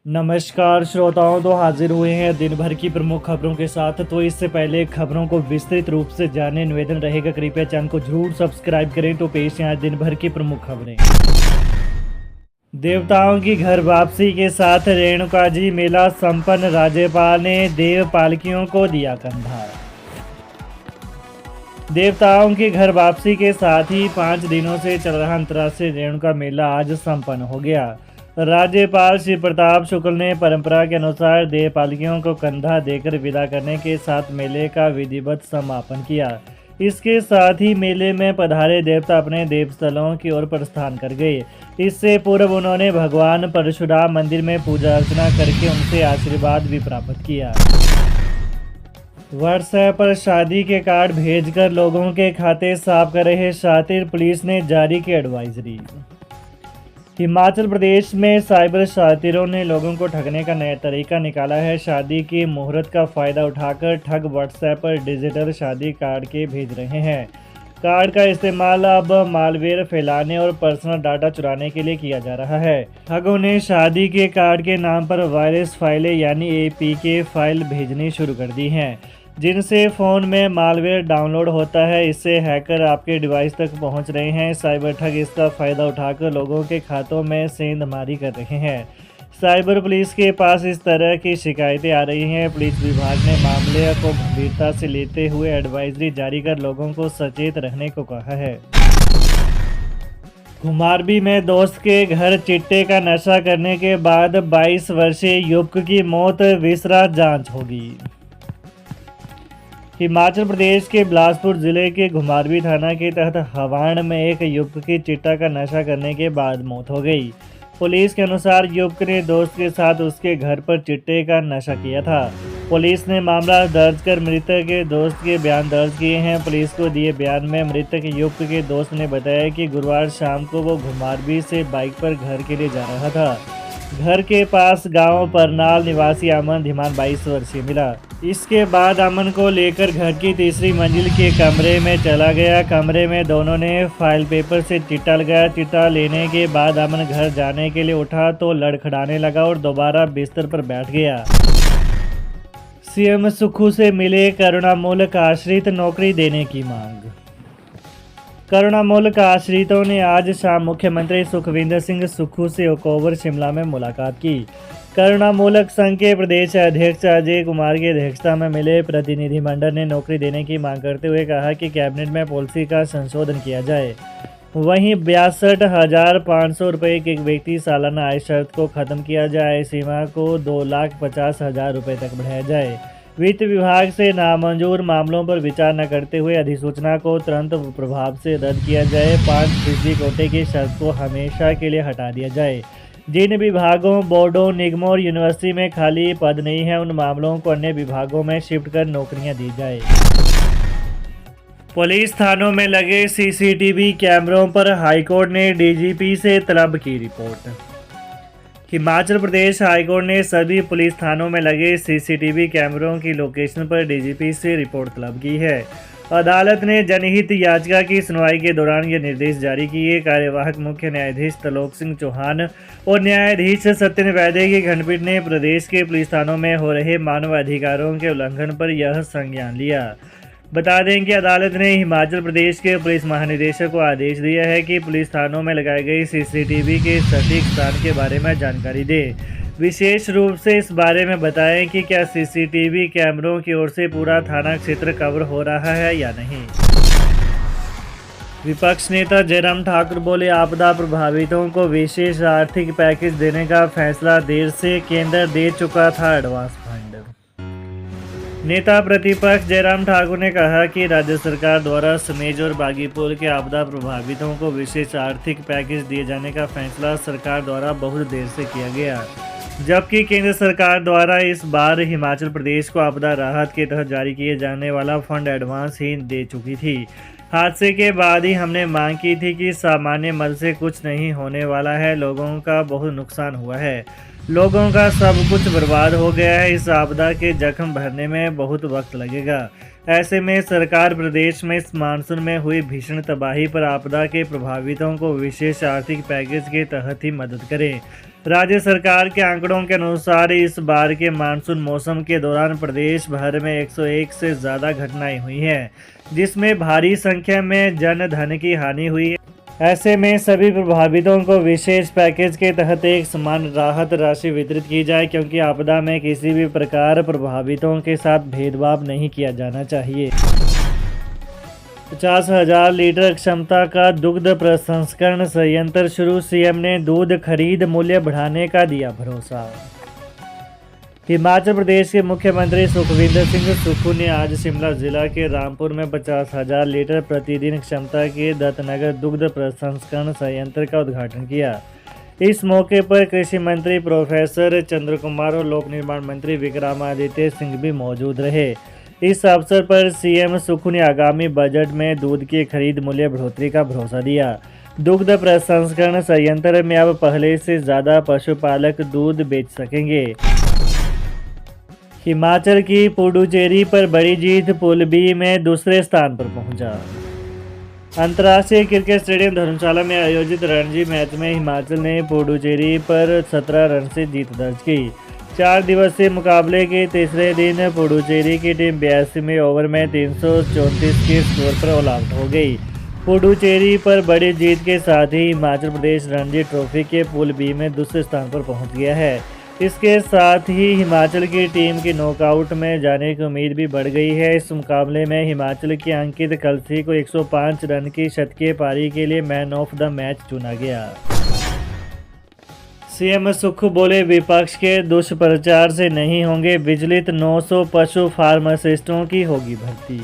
नमस्कार श्रोताओं, तो हाजिर हुए हैं दिन भर की प्रमुख खबरों के साथ। तो इससे पहले खबरों को विस्तृत रूप से जानने निवेदन रहेगा, कृपया चैनल को जरूर सब्सक्राइब करें। तो पेश हैं आज दिन भर की प्रमुख खबरें। देवताओं की घर वापसी के साथ रेणुका जी मेला संपन्न, राज्यपाल ने देव पालकियों को दिया कंधा। देवताओं की घर वापसी के साथ ही 5 दिनों से चल रहा अंतर्राष्ट्रीय रेणुका मेला आज संपन्न हो गया। राज्यपाल श्री प्रताप शुक्ल ने परंपरा के अनुसार देव पालकियों को कंधा देकर विदा करने के साथ मेले का विधिवत समापन किया। इसके साथ ही मेले में पधारे देवता अपने देवस्थलों की ओर प्रस्थान कर गए। इससे पूर्व उन्होंने भगवान परशुराम मंदिर में पूजा अर्चना करके उनसे आशीर्वाद भी प्राप्त किया। व्हाट्सएप पर शादी के कार्ड भेजकर लोगों के खाते साफ कर रहे शातिर, पुलिस ने जारी की एडवाइजरी। हिमाचल प्रदेश में साइबर शातिरों ने लोगों को ठगने का नया तरीका निकाला है। शादी की मुहूर्त का फ़ायदा उठाकर ठग व्हाट्सएप पर डिजिटल शादी कार्ड के भेज रहे हैं। कार्ड का इस्तेमाल अब मालवेयर फैलाने और पर्सनल डाटा चुराने के लिए किया जा रहा है। ठगों ने शादी के कार्ड के नाम पर वायरस फाइलें यानी APK फाइल भेजनी शुरू कर दी हैं, जिनसे फ़ोन में मालवेयर डाउनलोड होता है। इससे हैकर आपके डिवाइस तक पहुंच रहे हैं। साइबर ठग इसका फ़ायदा उठाकर लोगों के खातों में सेंधमारी कर रहे हैं। साइबर पुलिस के पास इस तरह की शिकायतें आ रही हैं। पुलिस विभाग ने मामले को गंभीरता से लेते हुए एडवाइजरी जारी कर लोगों को सचेत रहने को कहा है। घुमारवी में दोस्त के घर चिट्टे का नशा करने के बाद 22 वर्षीय युवक की मौत, विसरा जांच होगी। हिमाचल प्रदेश के बिलासपुर जिले के घुमारवी थाना के तहत हवाण में एक युवक की चिट्टा का नशा करने के बाद मौत हो गई। पुलिस के अनुसार युवक ने दोस्त के साथ उसके घर पर चिट्टे का नशा किया था। पुलिस ने मामला दर्ज कर मृतक के दोस्त के बयान दर्ज किए हैं। पुलिस को दिए बयान में मृतक युवक के दोस्त ने बताया कि गुरुवार शाम को वो घुमारवी से बाइक पर घर के लिए जा रहा था। घर के पास गांव परनाल निवासी अमन धीमान 22 वर्षीय मिला। इसके बाद अमन को लेकर घर की तीसरी मंजिल के कमरे में चला गया। कमरे में दोनों ने फाइल पेपर से चिट्टा लगाया। चिट्टा लेने के बाद अमन घर जाने के लिए उठा तो लड़खड़ाने लगा और दोबारा बिस्तर पर बैठ गया। सीएम सुक्खू से मिले करुणामूलक आश्रित, नौकरी देने की मांग। करुणामूलक आश्रितों ने आज शाम मुख्यमंत्री सुखविंदर सिंह सुक्खू से ओकओवर शिमला में मुलाकात की। करुणामूलक संघ के प्रदेश अध्यक्ष अजय कुमार की अध्यक्षता में मिले प्रतिनिधिमंडल ने नौकरी देने की मांग करते हुए कहा कि कैबिनेट में पॉलिसी का संशोधन किया जाए। वहीं 62,500 रुपये के व्यक्ति सालाना आय शर्त को खत्म किया जाए। सीमा को 2,50,000 रुपये तक बढ़ाया जाए। वित्त विभाग से नामंजूर मामलों पर विचार न करते हुए अधिसूचना को तुरंत प्रभाव से रद्द किया जाए। 5% कोटे की शर्त को हमेशा के लिए हटा दिया जाए। जिन विभागों, बोर्डों, निगमों और यूनिवर्सिटी में खाली पद नहीं है, उन मामलों को अन्य विभागों में शिफ्ट कर नौकरियां दी जाए। पुलिस थानों में लगे CCTV कैमरों पर हाईकोर्ट ने DGP से तलब की रिपोर्ट। हिमाचल प्रदेश हाईकोर्ट ने सभी पुलिस थानों में लगे CCTV कैमरों की लोकेशन पर DGP से रिपोर्ट तलब की है। अदालत ने जनहित याचिका की सुनवाई के दौरान ये निर्देश जारी किए। कार्यवाहक मुख्य न्यायाधीश त्रिलोक सिंह चौहान और न्यायाधीश सत्यन वैद्य की खंडपीठ ने प्रदेश के पुलिस थानों में हो रहे मानव अधिकारों के उल्लंघन पर यह संज्ञान लिया। बता दें कि अदालत ने हिमाचल प्रदेश के पुलिस महानिदेशक को आदेश दिया है कि पुलिस थानों में लगाई गई CCTV के सटीक स्थान के बारे में जानकारी दे। विशेष रूप से इस बारे में बताएं कि क्या CCTV कैमरों की ओर से पूरा थाना क्षेत्र कवर हो रहा है या नहीं। विपक्ष नेता जयराम ठाकुर बोले, आपदा प्रभावितों को विशेष आर्थिक पैकेज देने का फैसला देर से केंद्र दे चुका था एडवांस फंड। नेता प्रतिपक्ष जयराम ठाकुर ने कहा कि राज्य सरकार द्वारा समेज और बागीपुर के आपदा प्रभावितों को विशेष आर्थिक पैकेज दिए जाने का फैसला सरकार द्वारा बहुत देर से किया गया, जबकि केंद्र सरकार द्वारा इस बार हिमाचल प्रदेश को आपदा राहत के तहत जारी किए जाने वाला फंड एडवांस ही दे चुकी थी। हादसे के बाद ही हमने मांग की थी कि सामान्य मद से कुछ नहीं होने वाला है। लोगों का बहुत नुकसान हुआ है, लोगों का सब कुछ बर्बाद हो गया है। इस आपदा के जख्म भरने में बहुत वक्त लगेगा। ऐसे में सरकार प्रदेश में इस मानसून में हुई भीषण तबाही पर आपदा के प्रभावितों को विशेष आर्थिक पैकेज के तहत ही मदद करे। राज्य सरकार के आंकड़ों के अनुसार इस बार के मानसून मौसम के दौरान प्रदेश भर में 101 से ज़्यादा घटनाएं हुई हैं, जिसमें भारी संख्या में जन धन की हानि हुई है। ऐसे में सभी प्रभावितों को विशेष पैकेज के तहत एक समान राहत राशि वितरित की जाए, क्योंकि आपदा में किसी भी प्रकार प्रभावितों के साथ भेदभाव नहीं किया जाना चाहिए। 50,000 लीटर क्षमता का दुग्ध प्रसंस्करण संयंत्र शुरू, सीएम ने दूध खरीद मूल्य बढ़ाने का दिया भरोसा। हिमाचल प्रदेश के मुख्यमंत्री सुखविंदर सिंह सुक्खू ने आज शिमला जिला के रामपुर में 50,000 लीटर प्रतिदिन क्षमता के दत्तनगर दुग्ध प्रसंस्करण संयंत्र का उद्घाटन किया। इस मौके पर कृषि मंत्री प्रोफेसर चंद्र कुमार और लोक निर्माण मंत्री विक्रमादित्य सिंह भी मौजूद रहे। इस अवसर पर सीएम सुक्खू ने आगामी बजट में दूध की खरीद मूल्य बढ़ोतरी का भरोसा दिया। दुग्ध प्रसंस्करण संयंत्र में अब पहले से ज़्यादा पशुपालक दूध बेच सकेंगे। हिमाचल की पुडुचेरी पर बड़ी जीत, पूल बी में दूसरे स्थान पर पहुंचा। अंतर्राष्ट्रीय क्रिकेट स्टेडियम धर्मशाला में आयोजित रणजी मैच में हिमाचल ने पुडुचेरी पर 17 रन से जीत दर्ज की। 4 दिवसीय मुकाबले के तीसरे दिन पुडुचेरी की टीम 82वें ओवर में 334 के स्कोर पर ऑल आउट हो गई। पुडुचेरी पर बड़ी जीत के साथ ही हिमाचल प्रदेश रणजी ट्रॉफी के पूल बी में दूसरे स्थान पर पहुंच गया है। इसके साथ ही हिमाचल की टीम की नॉकआउट में जाने की उम्मीद भी बढ़ गई है। इस मुकाबले में हिमाचल की अंकित कलसी को 105 रन की शतकीय पारी के लिए मैन ऑफ द मैच चुना गया। सीएम सुक्खू बोले, विपक्ष के दुष्प्रचार से नहीं होंगे विचलित, 900 पशु फार्मासिस्टों की होगी भर्ती।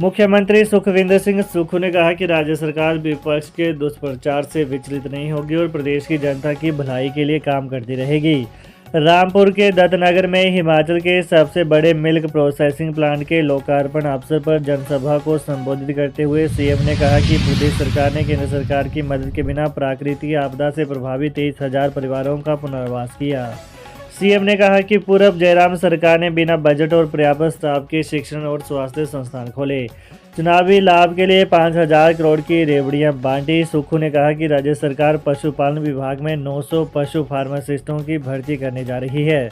मुख्यमंत्री सुखविंदर सिंह सुक्खू ने कहा कि राज्य सरकार विपक्ष के दुष्प्रचार से विचलित नहीं होगी और प्रदेश की जनता की भलाई के लिए काम करती रहेगी। रामपुर के दत्तनगर में हिमाचल के सबसे बड़े मिल्क प्रोसेसिंग प्लांट के लोकार्पण अवसर पर जनसभा को संबोधित करते हुए सीएम ने कहा कि प्रदेश सरकार ने केंद्र सरकार की मदद के बिना प्राकृतिक आपदा से प्रभावित 23,000 परिवारों का पुनर्वास किया। सीएम ने कहा कि पूर्व जयराम सरकार ने बिना बजट और पर्याप्त स्टाफ के शिक्षण और स्वास्थ्य संस्थान खोले, चुनावी लाभ के लिए 5,000 करोड़ की रेवड़ियां बांटी। सुक्खू ने कहा कि राज्य सरकार पशुपालन विभाग में 900 पशु फार्मासिस्टों की भर्ती करने जा रही है,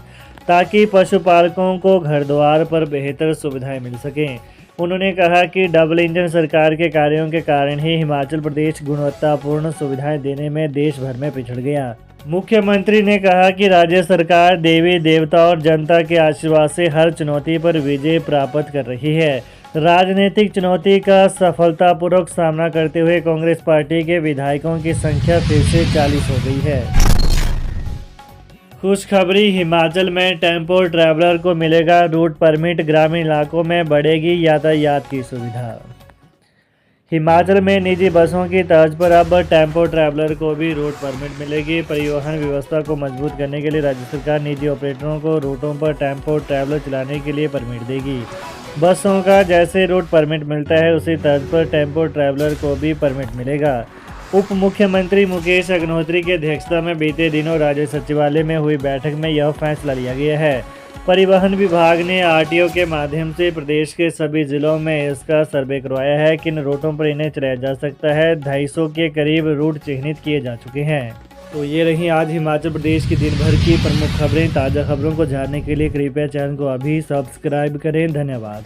ताकि पशुपालकों को घर द्वार पर बेहतर सुविधाएं मिल सकें। उन्होंने कहा कि डबल इंजन सरकार के कार्यों के कारण ही हिमाचल प्रदेश गुणवत्तापूर्ण सुविधाएं देने में देश भर में पिछड़ गया। मुख्यमंत्री ने कहा कि राज्य सरकार देवी देवता और जनता के आशीर्वाद से हर चुनौती पर विजय प्राप्त कर रही है। राजनीतिक चुनौती का सफलतापूर्वक सामना करते हुए कांग्रेस पार्टी के विधायकों की संख्या फिर से 40 हो गई है। खुशखबरी, हिमाचल में टेम्पो ट्रैवलर को मिलेगा रूट परमिट, ग्रामीण इलाकों में बढ़ेगी यातायात की सुविधा। हिमाचल में निजी बसों की तर्ज पर अब टेम्पो ट्रैवलर को भी रूट परमिट मिलेगी। परिवहन व्यवस्था को मजबूत करने के लिए राज्य सरकार निजी ऑपरेटरों को रूटों पर टेम्पो ट्रैवलर चलाने के लिए परमिट देगी। बसों का जैसे रूट परमिट मिलता है उसी तर्ज पर टेम्पो ट्रैवलर को भी परमिट मिलेगा। उप मुख्यमंत्री मुकेश अग्निहोत्री की अध्यक्षता में बीते दिनों राज्य सचिवालय में हुई बैठक में यह फैसला लिया गया है। परिवहन विभाग ने आरटीओ के माध्यम से प्रदेश के सभी जिलों में इसका सर्वे करवाया है। किन रूटों पर इन्हें चलाया जा सकता है। 250 के करीब रूट चिन्हित किए जा चुके हैं। तो ये रही आज हिमाचल प्रदेश की दिन भर की प्रमुख खबरें। ताज़ा खबरों को जानने के लिए कृपया चैनल को अभी सब्सक्राइब करें। धन्यवाद।